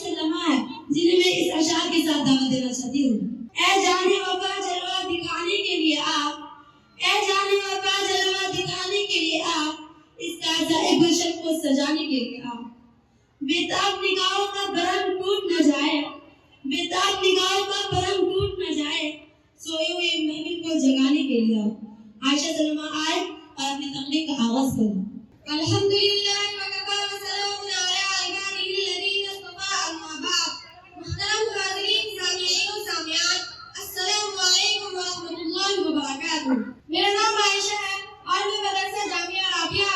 سے لمحہ ہے جنہیں میں اس اشعار کے ساتھ دعوت دینا چاہتی ہوں۔ اے جانے وفا جلوہ دکھانے کے لیے آپ، اے جانے وفا جلوہ دکھانے کے لیے آپ، اس کائنات بشر کو سجانے کے لیے آپ، بےتاب نگاہوں کا بھرم ٹوٹ نہ جائے، بےتاب نگاہوں کا بھرم ٹوٹ نہ جائے، سوئے ہوئے محمل کو جگانے کے لیے آپ۔ عائشہ سلمہ آئے اور اپنی تقریر کا آغاز کریں۔ الحمدللہ وکفا وسلام علی عبادہ الذین اصطفیٰ، اما بعد۔ محترم حاضرین، سامعین و سامعات، السلام علیکم ورحمۃ اللہ وبرکاتہ۔ میرا نام عائشہ ہے اور میں مدرسہ جامعہ رابعہ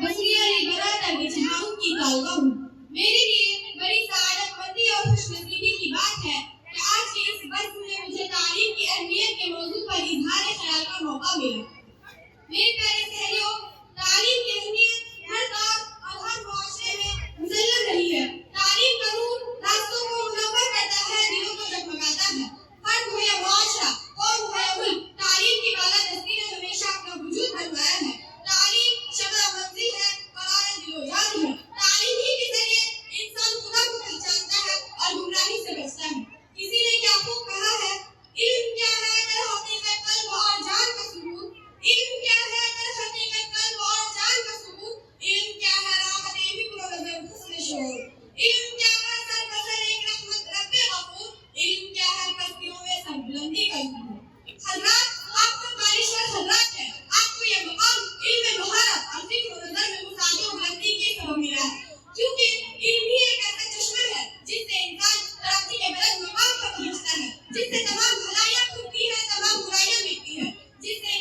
بصریہ لیبرا تربیت کی طالبہ ہوں۔ میرے لیے بڑی سعادت مندی اور خوش نصیبی کی بات ہے کہ آج کے اس بحث میں مجھے تعلیم کی اہمیت کے موضوع پر اظہار خیال کا موقع ملا۔ میرے پیارے سہیلیوں، تعلیم کی اہمیت ہر دور اور ہر معاشرے میں مسلم رہی ہے۔ تعلیم کا نور راستوں کو منور کرتا ہے، دلوں کو جگمگاتا ہے۔ فرد ہو یا معاشرہ، قوم ہو یا ملک، تعلیم کی بالادستی نے ہمیشہ اپنا وجود بنوایا ہے۔ تعلیم شمع منزل ہے، قرار دل و جان ہے۔ تعلیم ہی کے ذریعے انسان خدا کو پہچانتا ہے اور گمراہی سے بچتا ہے۔ کسی نے کیا خوب کہا ہے، علم کیا ہے در حقیقت قلب اور جان کا ثبوت، علم کیا ہے در حقیقت قلب اور جان کا ثبوت، علم کیا ہے راحت فکر و نظر حسن شعور، علم کیا ہے سر بسر ایک رحمت رب غفور، علم کیا ہے پستیوں میں سر بلندی کا ظہور۔ حضرات، آپ سب دانشور حضرات ہیں، آپ کو یہ مقام علم مہارت اور فکر و نظر میں مساعدہ و بلندی کے سبب ملا ہے، کیونکہ علم ہی ایک ایسا چشمہ ہے جس سے انسان ترقی کے بلند مقام پر پہنچتا ہے، جس سے تمام بھلائیاں کھلتی ہیں، تمام برائیاں مٹتی ہیں، جس سے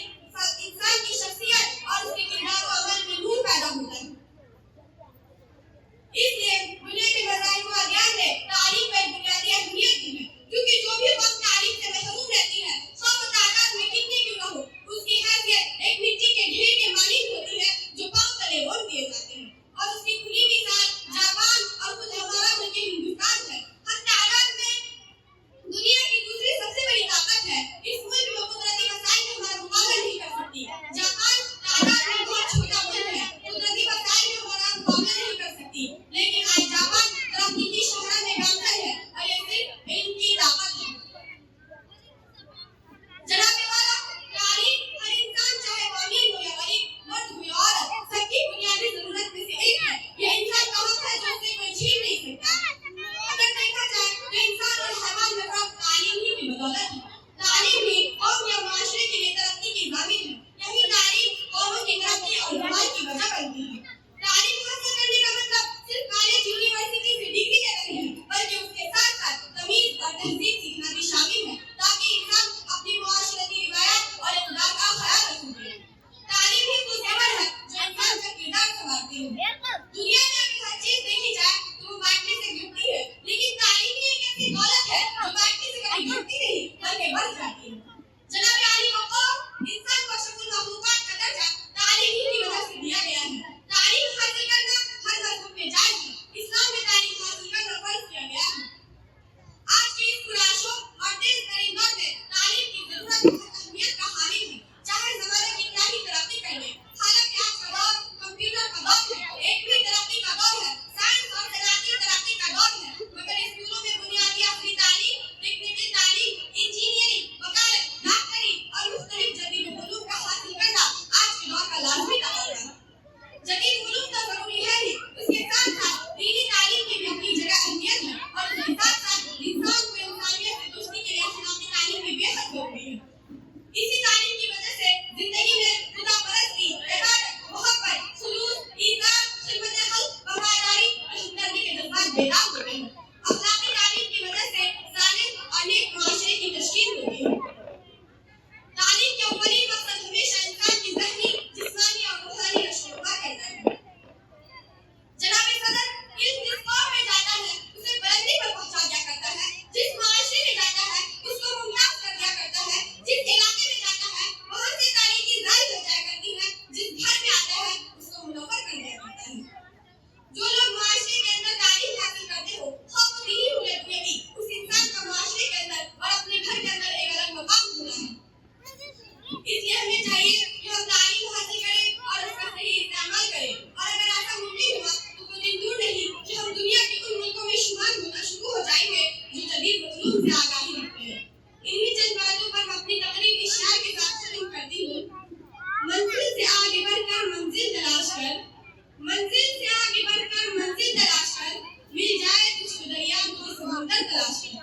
انسان کی شخصیت اور اس کے کردار و عمل میں نور پیدا ہوتا ہے۔ اس لیے دنیا کے مذاہب و ادیان نے تعلیم کو ایک بنیادی اہمیت دی ہے، کیونکہ جو بھی قوم تعلیم سے محروم رہتی ہے، خواہ وہ تعداد میں کتنی کیوں نہ ہو، اس کی حیثیت ایک مٹی کے ڈھیر کے مانند ہوتی ہے جو پاؤں تلے رون دیے جاتے ہیں۔ اور اس کی کھلی مثال جاپان اور خود ہمارا ملک ہندوستان ہے۔ ہم تعداد میں دنیا کی دوسری سب سے بڑی طاقت ہے، اس ملک میں قدرتی وسائل میں ہمارا مقابلہ نہیں کر سکتی۔ جاپان تعداد میں بہت چھوٹا ملک ہے، قدرتی وسائل میں ہمارا مقابلہ نہیں کر سکتی، لیکن آج جاپان ترقی کی شاہراہ میں گامزن ہے اور یہ صرف علم کی طاقت ہے۔ جناب والا، تعلیم ہر انسان چاہے وہ امیر ہو یا غریب، مرد ہو یا عورت، سب کی بنیادی ضرورت میں سے ایک ہے۔ یہ انسان کا حق ہے جو اسے کوئی چھین نہیں سکتا۔ اگر دیکھا جائے تو انسان اور حیوان میں فرق تعلیم ہی کی بدولت ہے۔ تعلیم ہی قوم یا معاشرے کے لیے ترقی کی ضامن ہے۔ یہی تعلیم قوموں کی ترقی اور بھلائی کی وجہ بنتی ہے۔ تعلیم حاصل کرنے کا مطلب صرف کالج یونیورسٹی سے ڈگری لینا نہیں ہے، بلکہ اس کے ساتھ ساتھ تمیز اور تہذیب سیکھنا بھی شامل ہے، تاکہ انسان اپنی معاشرتی روایات اور اقدار کا خیال رکھ سکے۔ تعلیم ہی وہ زیور ہے جو انسان کا کردار سنوارتی ہے۔ دنیا میں اگر ہر چیز دیکھی جائے تو وہ بانٹنے سے گھٹتی ہے، لیکن تعلیم ہی ایک ایسی دولت ہے جو بانٹنے سے کبھی گھٹتی نہیں بلکہ بڑھ جاتی ہے۔ جناب عالی مقام، انسان کو اشرف المخلوقات کا درجہ تعلیم ہی کی وجہ سے دیا گیا ہے۔ تعلیم حاصل کرنا ہر مذہب میں جائز ہے، اسلام میں تعلیم حاصل کرنا فرض کیا گیا ہے۔ آج کے اس پرآشوب اور تیز ترین دور میں تعلیم کی ضرورت بہت اہمیت کا حامل ہے، چاہے زمانہ کتنا ہی ترقی کر لے۔ حالانکہ آج کا دور کمپیوٹر کا دور ہے، ایک بھی ترقی کا دور ہے، سائنس اور صنعتی ترقی کا دور ہے، مگر اسکولوں میں بنیادی اصلی تعلیم، ٹیکنیکل تعلیم، انجینئرنگ، وکالت، ڈاکٹری اور مختلف جدید علوم کا حاصل کرنا آج کے دور کا لازمی تقاضا ہے۔ جدید علوم تو ضروری ہے ہی، اس کے ساتھ ساتھ دینی تعلیم کی بھی اپنی جگہ اہمیت ہے، اور اس کے ساتھ ساتھ انسان کو انسانیت سے دوستی کے لیے اخلاقی تعلیم بھی بے حد ضروری ہے۔ اسی تعلیم کی وجہ سے زندگی میں خدا پرستی، عبادت، محبت، خلوص، ایثار، خدمت خلق، وفاداری اور ہمدردی کے جذبات بیدار ہوتے ہیں۔ اخلاقی تعلیم کی وجہ سے صالح اور نیک معاشرے کی تشکیل ہوتی ہے۔ تعلیم کے اولین مقصد ہمیشہ انسان کی ذہنی، جسمانی اور روحانی نشوونما کرنا ہے۔ جناب صدر، علم جس قوم میں جاتا ہے اسے بلندی پر پہنچا دیا کرتا ہے، جس معاشرے میں جاتا ہے اس کو ممتاز کر دیا کرتا ہے، جس علاقے میں جاتا ہے وہاں سے تاریخی ظاہر ہو جایا کرتی ہے، جس گھر میں آتا ہے اس کو منور کر دیا کرتا ہے۔ جو لوگ معاشرے کے اندر تعلیم حاصل کرتے ہو تلاش کریں۔